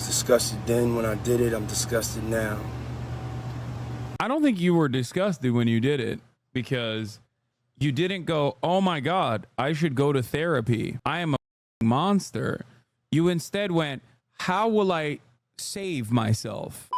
was disgusted then when I did it. I'm disgusted now. I don't think you were disgusted when you did it because you didn't go, oh my God, I should go to therapy. I am a monster. You instead went, how will I save myself?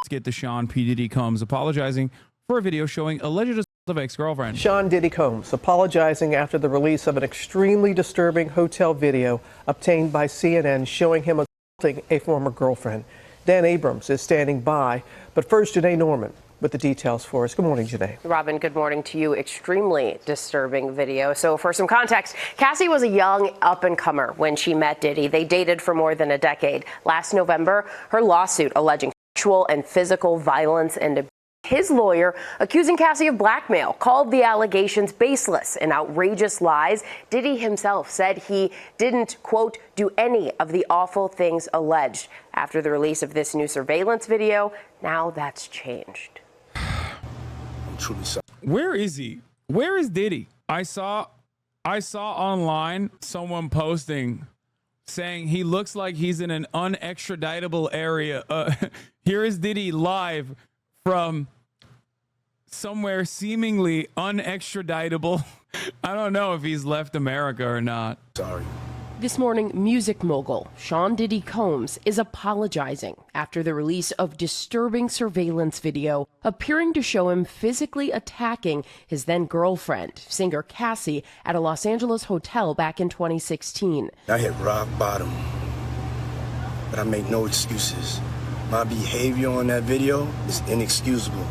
Let's get to Sean P. Diddy Combs apologizing for a video showing alleged assault of ex-girlfriend. Sean Diddy Combs apologizing after the release of an extremely disturbing hotel video obtained by CNN showing him assaulting a former girlfriend. Dan Abrams is standing by. But first, Janae Norman with the details for us. Good morning, Janae. Robin, good morning to you. Extremely disturbing video. So for some context, Cassie was a young up-and-comer when she met Diddy. They dated for more than a decade. Last November, her lawsuit alleging sexual and physical violence and abuse. His lawyer, accusing Cassie of blackmail, called the allegations baseless and outrageous lies. Diddy himself said he didn't, quote, do any of the awful things alleged. After the release of this new surveillance video, now that's changed. I'm truly sorry. Where is he? Where is Diddy? I saw online someone posting saying he looks like he's in an unextraditable area. Here is Diddy live from somewhere seemingly unextraditable. I don't know if he's left America or not. Sorry. This morning, music mogul Sean Diddy Combs is apologizing after the release of disturbing surveillance video appearing to show him physically attacking his then girlfriend, singer Cassie, at a Los Angeles hotel back in 2016. I hit rock bottom, but I make no excuses. My behavior on that video is inexcusable.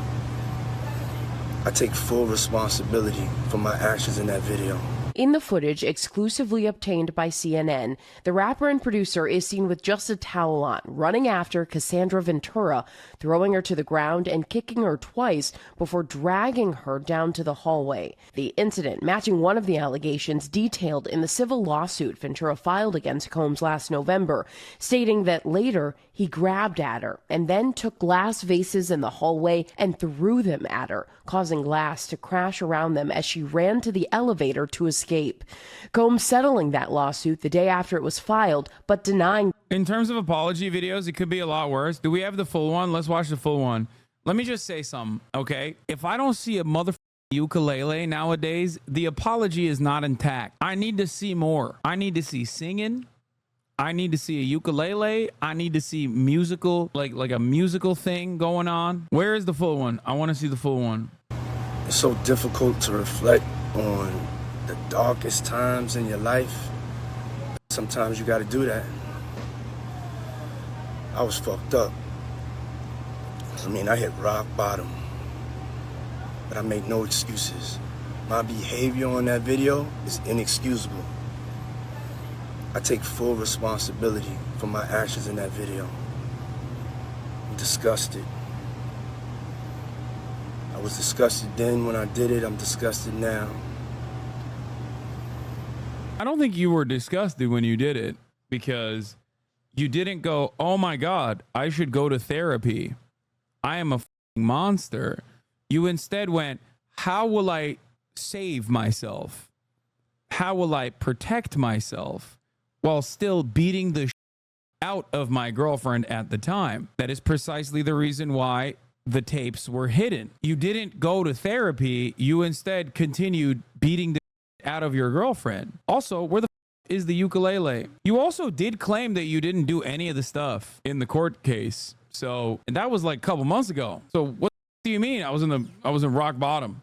I take full responsibility for my actions in that video. In the footage exclusively obtained by CNN, the rapper and producer is seen with just a towel on, running after Cassandra Ventura, throwing her to the ground and kicking her twice before dragging her down to the hallway. The incident matching one of the allegations detailed in the civil lawsuit Ventura filed against Combs last November, stating that later he grabbed at her and then took glass vases in the hallway and threw them at her, causing glass to crash around them as she ran to the elevator to escape. Combs settling that lawsuit the day after it was filed, but denying. In terms of apology videos, it could be a lot worse. Do we have the full one? Let's watch the full one. Let me just say something, okay? If I don't see a motherfucking ukulele nowadays, the apology is not intact. I need to see more. I need to see singing. I need to see a ukulele. I need to see musical, like a musical thing going on. Where is the full one? I want to see the full one. It's so difficult to reflect on the darkest times in your life. Sometimes you got to do that. I was fucked up. I hit rock bottom, but I make no excuses. My behavior on that video is inexcusable. I take full responsibility for my actions in that video. I'm disgusted. I was disgusted then when I did it. I'm disgusted now. I don't think you were disgusted when you did it because you didn't go, oh my God, I should go to therapy. I am a monster. You instead went, how will I save myself? How will I protect myself while still beating the out of my girlfriend at the time? That is precisely the reason why the tapes were hidden. You didn't go to therapy. You instead continued beating the out of your girlfriend. Also, where the is the ukulele? You also did claim that you didn't do any of the stuff in the court case. So, and that was like a couple months ago. So what do you mean I was in rock bottom?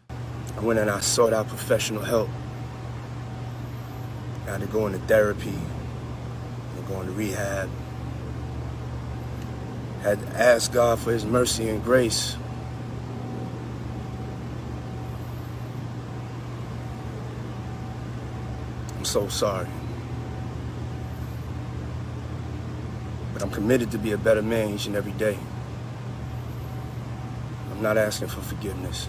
I went and I sought out professional help. I had to go into therapy, going to rehab. Had to ask God for his mercy and grace. I'm so sorry. But I'm committed to be a better man each and every day. I'm not asking for forgiveness.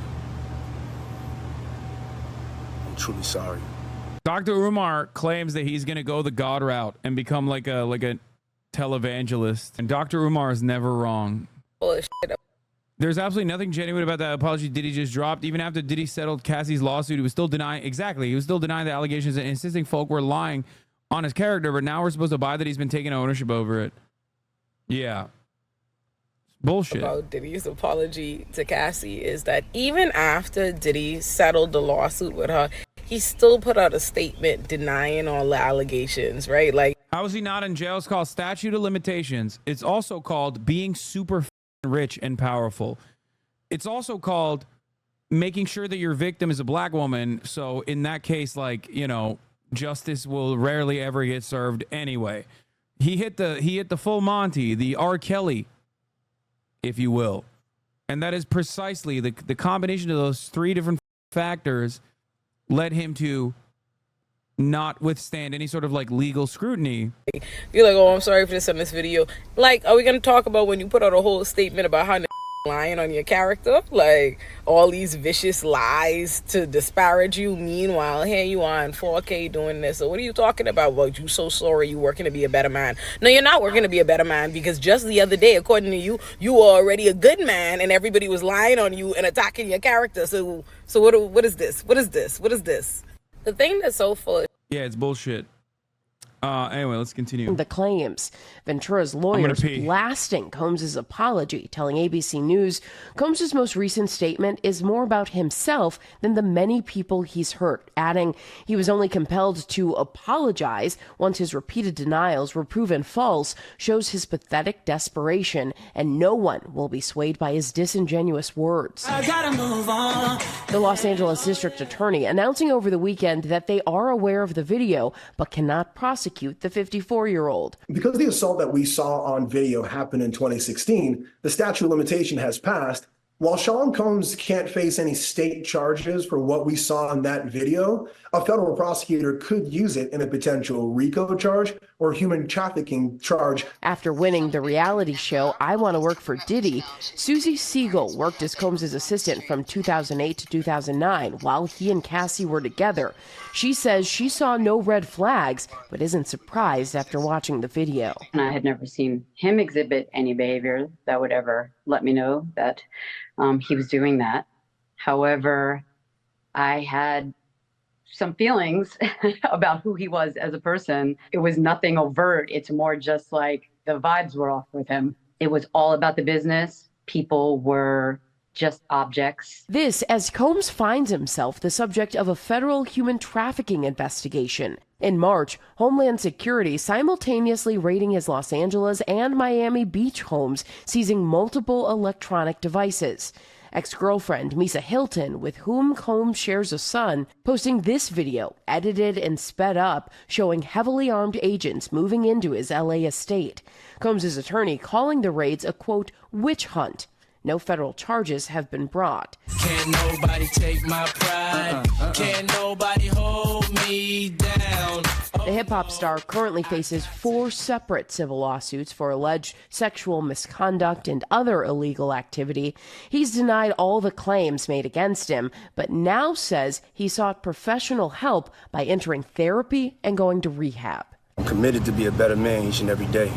I'm truly sorry. Dr. Umar claims that he's going to go the God route and become like a televangelist. And Dr. Umar is never wrong. Bullshit. There's absolutely nothing genuine about that apology Diddy just dropped. Even after Diddy settled Cassie's lawsuit, he was still denying the allegations and insisting folk were lying on his character. But now we're supposed to buy that he's been taking ownership over it. Yeah. Bullshit. About Diddy's apology to Cassie is that even after Diddy settled the lawsuit with her, he still put out a statement denying all the allegations, right? Like, how is he not in jail? It's called statute of limitations. It's also called being super rich and powerful. It's also called making sure that your victim is a black woman. So in that case, like, you know, justice will rarely ever get served anyway. He hit the full Monty, the R. Kelly, if you will. And that is precisely the combination of those three different factors led him to not withstand any sort of like legal scrutiny. you're like, oh, I'm sorry for this on this video. Like, are we going to talk about when you put out a whole statement about how lying on your character? Like, all these vicious lies to disparage you. Meanwhile, here you are in 4K doing this. So what are you talking about? Well, you so sorry, you working to be a better man. No, you're not working to be a better man, because just the other day, according to you, you were already a good man and everybody was lying on you and attacking your character. So what is this? What is this? What is this? The thing that's so full. Yeah, it's bullshit. Anyway, let's continue. The claims. Ventura's lawyers blasting Combs's apology, telling ABC News Combs's most recent statement is more about himself than the many people he's hurt, adding he was only compelled to apologize once his repeated denials were proven false, shows his pathetic desperation, and no one will be swayed by his disingenuous words. I gotta move on. The Los Angeles District Attorney announcing over the weekend that they are aware of the video but cannot prosecute the 54-year-old. Because the assault that we saw on video happened in 2016, the statute of limitation has passed. While Sean Combs can't face any state charges for what we saw in that video, a federal prosecutor could use it in a potential RICO charge or human trafficking charge. After winning the reality show I Want to Work for Diddy, Susie Siegel worked as Combs' assistant from 2008 to 2009 while he and Cassie were together. She says she saw no red flags, but isn't surprised after watching the video. And I had never seen him exhibit any behavior that would ever let me know that he was doing that. However, I had some feelings about who he was as a person. It was nothing overt. It's more just like the vibes were off with him. It was all about the business. People were just objects. This as Combs finds himself the subject of a federal human trafficking investigation. In March, Homeland Security simultaneously raiding his Los Angeles and Miami Beach homes, seizing multiple electronic devices. Ex-girlfriend Misa Hilton, with whom Combs shares a son, posting this video, edited and sped up, showing heavily armed agents moving into his LA estate. Combs' attorney calling the raids a, quote, witch hunt. No federal charges have been brought. Can't nobody take my pride. Can't nobody hold me down. The hip-hop star currently faces 4 separate civil lawsuits for alleged sexual misconduct and other illegal activity. He's denied all the claims made against him, but now says he sought professional help by entering therapy and going to rehab. I'm committed to be a better man each and every day.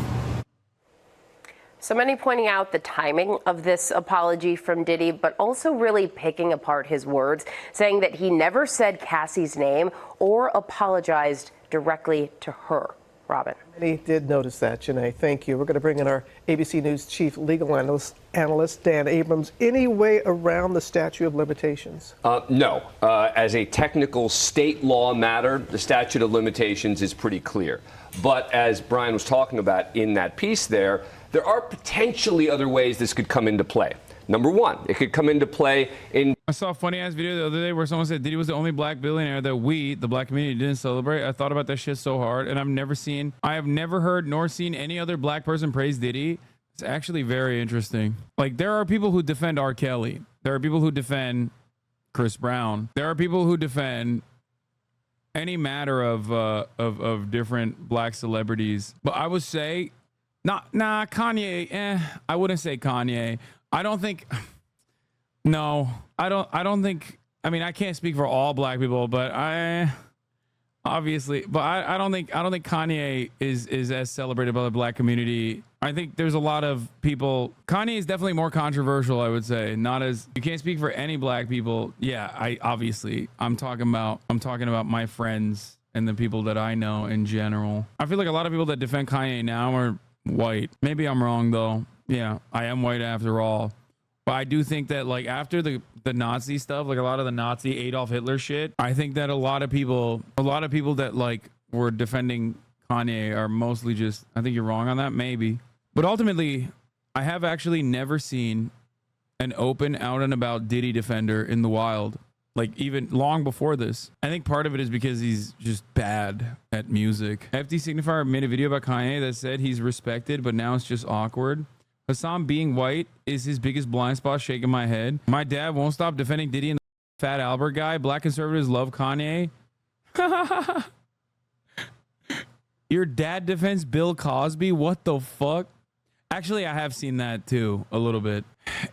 So many pointing out the timing of this apology from Diddy, but also really picking apart his words, saying that he never said Cassie's name or apologized directly to her. Robin. Many did notice that, Janae. Thank you. We're going to bring in our ABC News chief legal analyst Dan Abrams. Any way around the statute of limitations? No. As a technical state law matter, the statute of limitations is pretty clear. But as Brian was talking about in that piece there are potentially other ways this could come into play. Number one, it could come into play in... I saw a funny-ass video the other day where someone said Diddy was the only black billionaire that we, the black community, didn't celebrate. I thought about that shit so hard, and I have never heard nor seen any other black person praise Diddy. It's actually very interesting. Like, there are people who defend R. Kelly. There are people who defend Chris Brown. There are people who defend any matter of different black celebrities. But I would say... Kanye, I wouldn't say Kanye. I don't think I mean, I can't speak for all black people, but I don't think Kanye is as celebrated by the black community. I think there's a lot of people. Kanye is definitely more controversial, I would say. Not as, you can't speak for any black people. Yeah, I'm talking about my friends and the people that I know in general. I feel like a lot of people that defend Kanye now are white. Maybe I'm wrong though. Yeah, I am white after all. But I do think that like after the Nazi stuff, like a lot of the Nazi Adolf Hitler shit, I think that a lot of people that like were defending Kanye are mostly just, I think you're wrong on that, maybe. But ultimately, I have actually never seen an open out and about Diddy defender in the wild. Like even long before this. I think part of it is because he's just bad at music. FD Signifier made a video about Kanye that said he's respected, but now it's just awkward. Hassan being white is his biggest blind spot, shaking my head. My dad won't stop defending Diddy and the Fat Albert guy. Black conservatives love Kanye. Your dad defends Bill Cosby? What the fuck? Actually, I have seen that too, a little bit.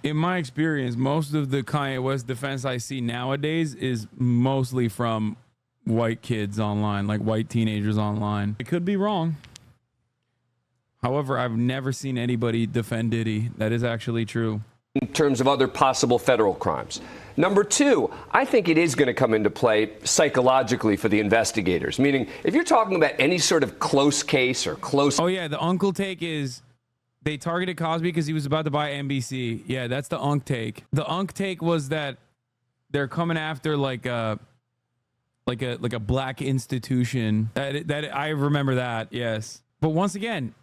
In my experience, most of the Kanye West defense I see nowadays is mostly from white kids online, like white teenagers online. I could be wrong. However, I've never seen anybody defend Diddy. That is actually true. In terms of other possible federal crimes. Number two, I think it is going to come into play psychologically for the investigators. Meaning, if you're talking about any sort of close case or close... Oh, yeah, the uncle take is they targeted Cosby because he was about to buy NBC. Yeah, that's the unk take. The unk take was that they're coming after like a black institution. That I remember that, yes. But once again,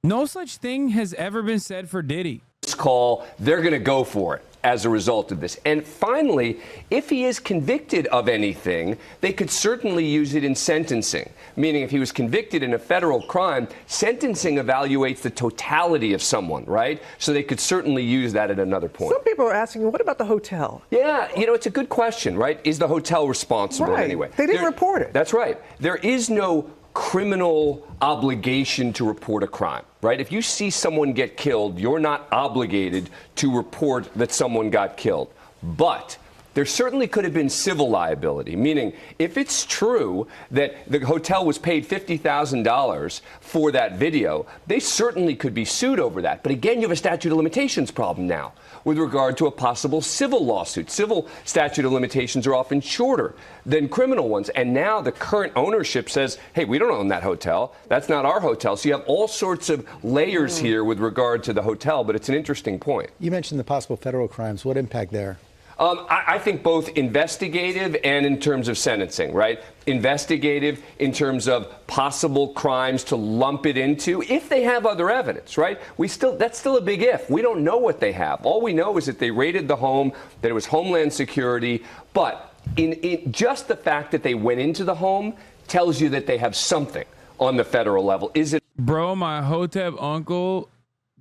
no such thing has ever been said for Diddy. Call, they're going to go for it as a result of this. And finally, if he is convicted of anything, they could certainly use it in sentencing. Meaning if he was convicted in a federal crime, sentencing evaluates the totality of someone, right? So they could certainly use that at another point. Some people are asking, what about the hotel? Yeah, it's a good question, right? Is the hotel responsible anyway? They didn't report it. That's right. There is no criminal obligation to report a crime, right? If you see someone get killed, you're not obligated to report that someone got killed. But there certainly could have been civil liability, meaning if it's true that the hotel was paid $50,000 for that video, they certainly could be sued over that. But again, you have a statute of limitations problem now with regard to a possible civil lawsuit. Civil statute of limitations are often shorter than criminal ones. And now the current ownership says, hey, we don't own that hotel. That's not our hotel. So you have all sorts of layers here with regard to the hotel, but it's an interesting point. You mentioned the possible federal crimes. What impact there? I think both investigative and in terms of sentencing, right? Investigative in terms of possible crimes to lump it into if they have other evidence, right? That's still a big if. We don't know what they have. All we know is that they raided the home, that it was Homeland Security, but in just the fact that they went into the home tells you that they have something on the federal level. Is it? Bro, my Hotep uncle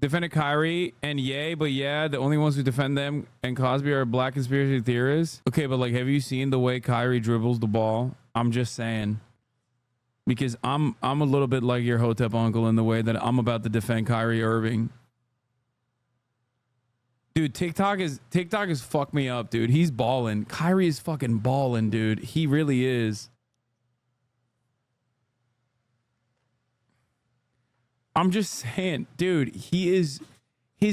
defended Kyrie and Ye, but yeah, the only ones who defend them and Cosby are black conspiracy theorists. Okay, but like, have you seen the way Kyrie dribbles the ball? I'm just saying, because I'm a little bit like your Hotep uncle in the way that I'm about to defend Kyrie Irving. Dude, TikTok is fucked me up, dude. He's balling. Kyrie is fucking balling, dude. He really is. I'm just saying, dude, his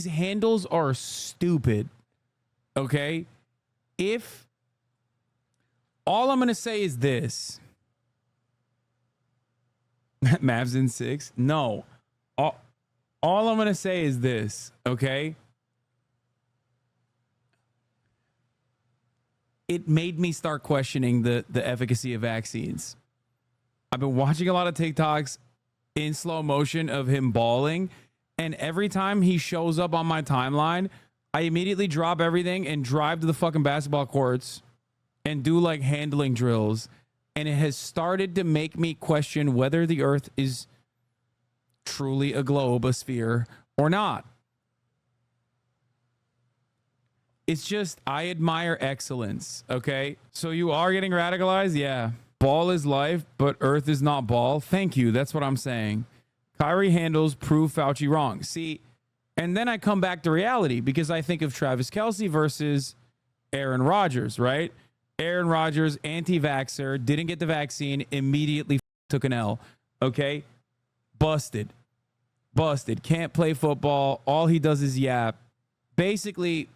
handles are stupid. Okay? If all I'm going to say is this. Mavs in 6? No. All I'm going to say is this, okay? It made me start questioning the efficacy of vaccines. I've been watching a lot of TikToks in slow motion of him bawling, and every time he shows up on my timeline, I immediately drop everything and drive to the fucking basketball courts and do like handling drills. And it has started to make me question whether the earth is truly a globe, a sphere, or not. It's just, I admire excellence, okay? So you are getting radicalized? Yeah. Ball is life, but earth is not ball. Thank you. That's what I'm saying. Kyrie handles prove Fauci wrong. See, and then I come back to reality because I think of Travis Kelce versus Aaron Rodgers, right? Aaron Rodgers, anti-vaxxer, didn't get the vaccine, immediately took an L, okay? Busted. Can't play football. All he does is yap. Basically,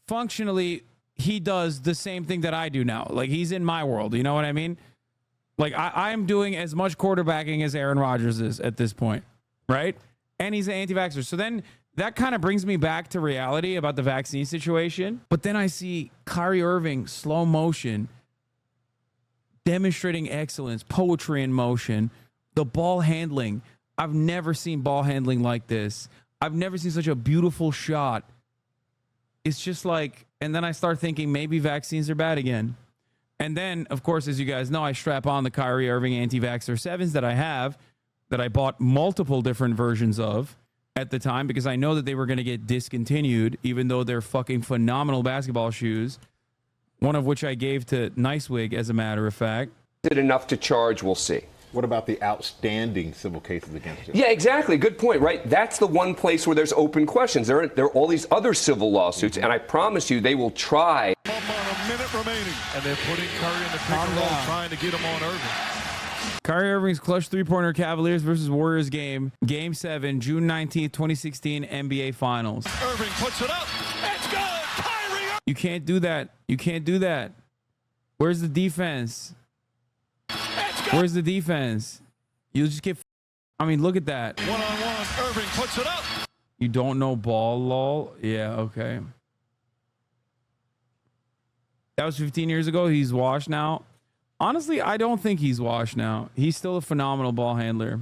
functionally, he does the same thing that I do now. Like, he's in my world. You know what I mean? Like, I am doing as much quarterbacking as Aaron Rodgers is at this point, right? and he's an anti-vaxxer. So then that kind of brings me back to reality about the vaccine situation. But then I see Kyrie Irving, slow motion, demonstrating excellence, poetry in motion, the ball handling. I've never seen ball handling like this. I've never seen such a beautiful shot. It's just like, and then I start thinking maybe vaccines are bad again. And then, of course, as you guys know, I strap on the Kyrie Irving anti-vaxxer 7s that I have, that I bought multiple different versions of at the time because I know that they were going to get discontinued, even though they're fucking phenomenal basketball shoes, one of which I gave to Nicewig, as a matter of fact. Is it enough to charge? We'll see. What about the outstanding civil cases against you? Yeah, exactly. Good point, right? That's the one place where there's open questions. There are all these other civil lawsuits, and I promise you they will try. About a minute remaining, and they're putting Curry in the pick and roll, trying to get him on Irving. Kyrie Irving's clutch three-pointer Cavaliers versus Warriors game, Game 7, June 19th, 2016 NBA Finals. Irving puts it up. It's good. Kyrie. You can't do that. You can't do that. Where's the defense? Where's the defense? You'll just get... I mean, look at that. One-on-one. Irving puts it up. You don't know ball, lol? Yeah, okay. That was 15 years ago. He's washed now. Honestly, I don't think he's washed now. He's still a phenomenal ball handler.